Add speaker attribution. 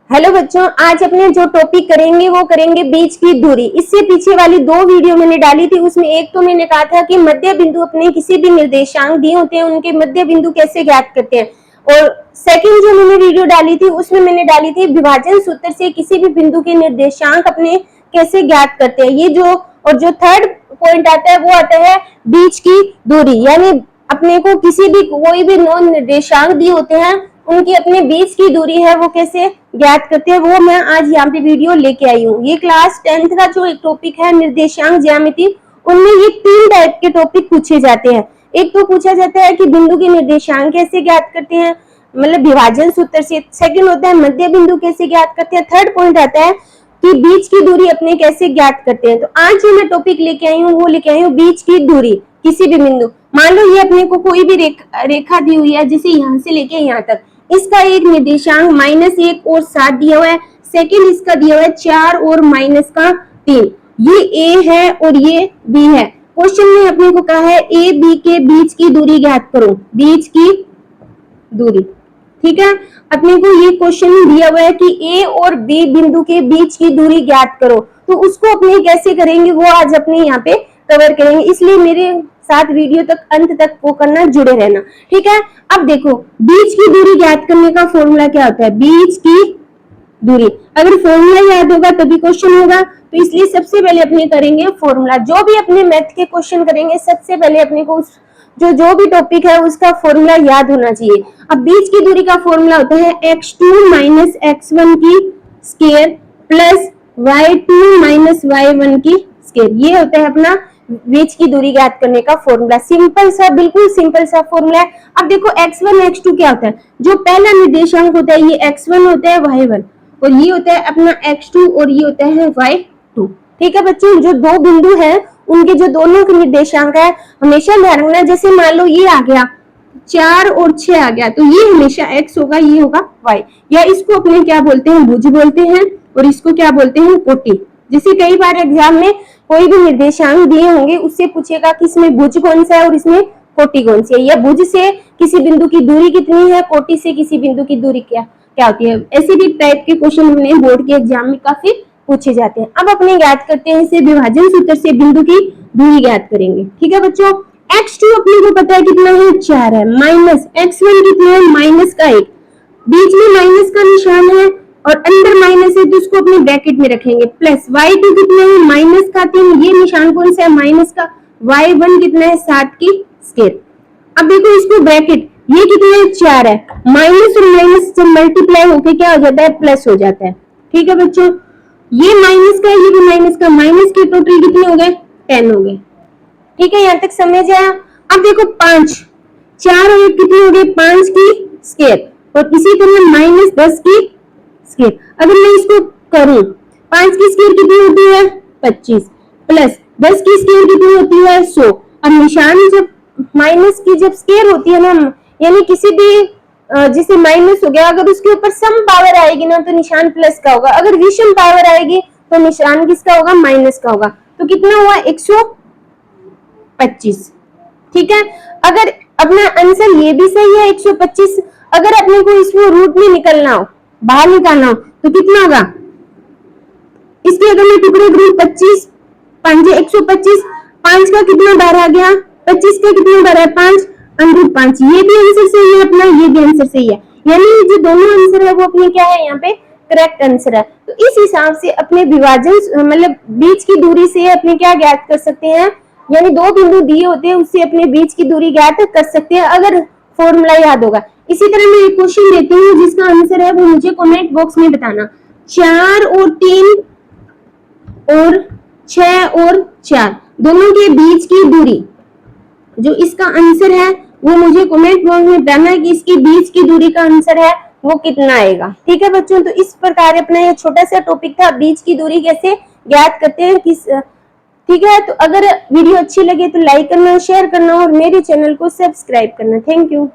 Speaker 1: Hello बच्चों, आज अपने जो टॉपिक करेंगे वो करेंगे बीच की दूरी। इससे पीछे वाली दो वीडियो मैंने डाली थी, उसमें एक तो मैंने कहा था कि मध्य बिंदु अपने किसी भी निर्देशांक दिए होते हैं उनके मध्य बिंदु कैसे ज्ञात करते हैं, और सेकंड जो मैंने वीडियो डाली थी उसमें मैंने डाली थी विभाजन सूत्र से किसी भी बिंदु के निर्देशांक अपने कैसे ज्ञात करते हैं। ये जो और जो थर्ड पॉइंट आता है वो आता है बीच की दूरी, यानी अपने को किसी भी कोई भी नौ निर्देशांक दिए होते हैं उनकी अपने बीच की दूरी है वो कैसे ज्ञात करते हैं, वो मैं आज यहाँ पे वीडियो लेके आई हूँ। ये क्लास 10th का जो एक टॉपिक है निर्देशांक ज्यामिति, उनमें ये तीन टाइप के टॉपिक पूछे जाते हैं। एक तो पूछा जाता है कि बिंदु के निर्देशांक कैसे ज्ञात करते हैं, मतलब विभाजन सूत्र से। सेकंड होता है मध्य बिंदु कैसे ज्ञात करते हैं। थर्ड पॉइंट आता है कि बीच की दूरी अपने कैसे ज्ञात करते हैं। तो आज जो मैं टॉपिक लेके आई हूँ वो लेके आई हूँ बीच की दूरी किसी भी बिंदु। मान लो ये अपने को कोई भी रेखा दी हुई है, जैसे यहाँ से लेके यहाँ तक, इसका एक निर्देशांक -1 और 7 दिया हुआ है, सेकंड इसका दिया हुआ है 4 और -3। ये ए है और ये बी है। क्वेश्चन में अपने को कहा है ए बी के बीच की दूरी ज्ञात करो, बीच की दूरी। ठीक है, अपने को ये क्वेश्चन दिया हुआ है कि ए और बी बिंदु के बीच की दूरी ज्ञात करो, तो उसको अपने कैसे करेंगे वो आज अपने यहाँ पे कवर करेंगे, इसलिए मेरे साथ वीडियो तक अंत तक वो करना, जुड़े रहना। ठीक है, अब देखो बीच की दूरी ज्ञात करने का फॉर्मूला क्या होता है। बीच की दूरी अगर फॉर्मूला याद होगा तभी क्वेश्चन होगा, तो इसलिए सबसे पहले अपने करेंगे फॉर्मूला। जो भी अपने मैथ के क्वेश्चन करेंगे सबसे पहले अपने को जो भी टॉपिक है उसका फॉर्मूला याद होना चाहिए। अब बीच की दूरी का फॉर्मूला होता है x2 - x1 की स्क्वायर प्लस y2 - y1 की स्क्वायर। ये होता है अपना बीच की दूरी ज्ञात करने का फॉर्मूला। सिंपल सा, बिल्कुल सिंपल सा फॉर्मूला है। अब देखो x1 x2 क्या होता है, जो पहला निर्देशांक होता है ये x1 होता है y1, और ये होता है अपना x2 और ये होता है y2। ठीक है बच्चों, जो दो बिंदु है उनके जो दोनों के निर्देशांक है हमेशा ध्यान रखना। जैसे मान लो ये आ गया 4 और 6 आ गया, तो ये हमेशा x होगा, ये होगा y, या इसको अपने क्या बोलते हैं, भुज बोलते हैं, और इसको क्या बोलते हैं, कोटि। जैसे कई बार एग्जाम में कोई भी निर्देशांक दिए होंगे उससे पूछेगा कि इसमें भुज कौन सा है और इसमें कोटि कौन सी है, या भुज से किसी बिंदु की दूरी कितनी है, कोटि से किसी बिंदु की दूरी क्या होती है। ऐसे भी टाइप के क्वेश्चन अपने बोर्ड के एग्जाम में काफी पूछे जाते हैं। अब अपने ज्ञात करते हैं इसे विभाजन सूत्र से बिंदु की दूरी ज्ञात करेंगे। ठीक है बच्चों, x2 अपने को पता है कितना है, 4 है, माइनस x1 कितना है, -1, बीच में माइनस का निशान है और अंदर माइनस है तो उसको अपने ब्रैकेट में रखेंगे, प्लस y2 कितना है, -3, ये निशान कौन सा है, माइनस का, y1 कितना है, 7 की स्क्वायर। अब देखो इसको ब्रैकेट, ये कितना है, 4 है, माइनस और माइनस जब मल्टीप्लाई होके क्या हो जाता है, प्लस हो जाता है। ठीक है बच्चों, ये माइनस का, ये भी माइनस का, माइनस के टोटल कितने हो गए, 10 हो गए। ठीक है, यहाँ तक समझ आया। अब देखो 5, 4 और 1 कितने हो गए, 5 की स्क्वायर, और इसी तरह -10 की स्क्वायर। अगर मैं इसको करूं, 5 की स्क्वायर कितनी होती है, 25, प्लस 10 की स्क्वायर कितनी होती है, 100। अब निशान जब माइनस की जब स्क्वायर होती है ना, यानी किसी भी जिसे माइनस हो गया, अगर उसके ऊपर सम पावर आएगी ना तो निशान प्लस का होगा, अगर विषम पावर आएगी तो निशान किसका होगा, माइनस का होगा। तो कितना हुआ, 125। ठीक है, अगर अपना आंसर ये भी सही है 125, अगर अपने को इसको रूट में निकलना हो, बाहर निकालना हो, तो कितना होगा, इसके अगर मैं टुकड़े करूं, 25 5 125, 5 का कितना बाहर आ गया, 25 का कितना बाहर है, 5 √5। ये भी आंसर सही है अपना, ये भी आंसर सही है, यानी जो दोनों आंसर है वो अपने क्या है, यहाँ पे करेक्ट आंसर है। तो इस हिसाब से अपने विभाजन मतलब बीच की दूरी से अपने क्या ज्ञात कर सकते हैं, यानी दो बिंदु दिए होते हैं उससे अपने बीच की दूरी ज्ञात कर सकते हैं अगर फॉर्मूला याद होगा। इसी तरह मैं एक क्वेश्चन देती हूँ जिसका आंसर है वो मुझे कमेंट बॉक्स में बताना। 4 और 3 और 6 और 4 दोनों के बीच की दूरी, जो इसका आंसर है वो मुझे कमेंट बॉक्स में बताना है कि इसकी बीच की दूरी का आंसर है वो कितना आएगा। ठीक है बच्चों, तो इस प्रकार अपना ये छोटा सा टॉपिक था, बीच की दूरी कैसे ज्ञात करते हैं किस। ठीक है, तो अगर वीडियो अच्छी लगे तो लाइक करना, शेयर करना और मेरे चैनल को सब्सक्राइब करना। Thank you.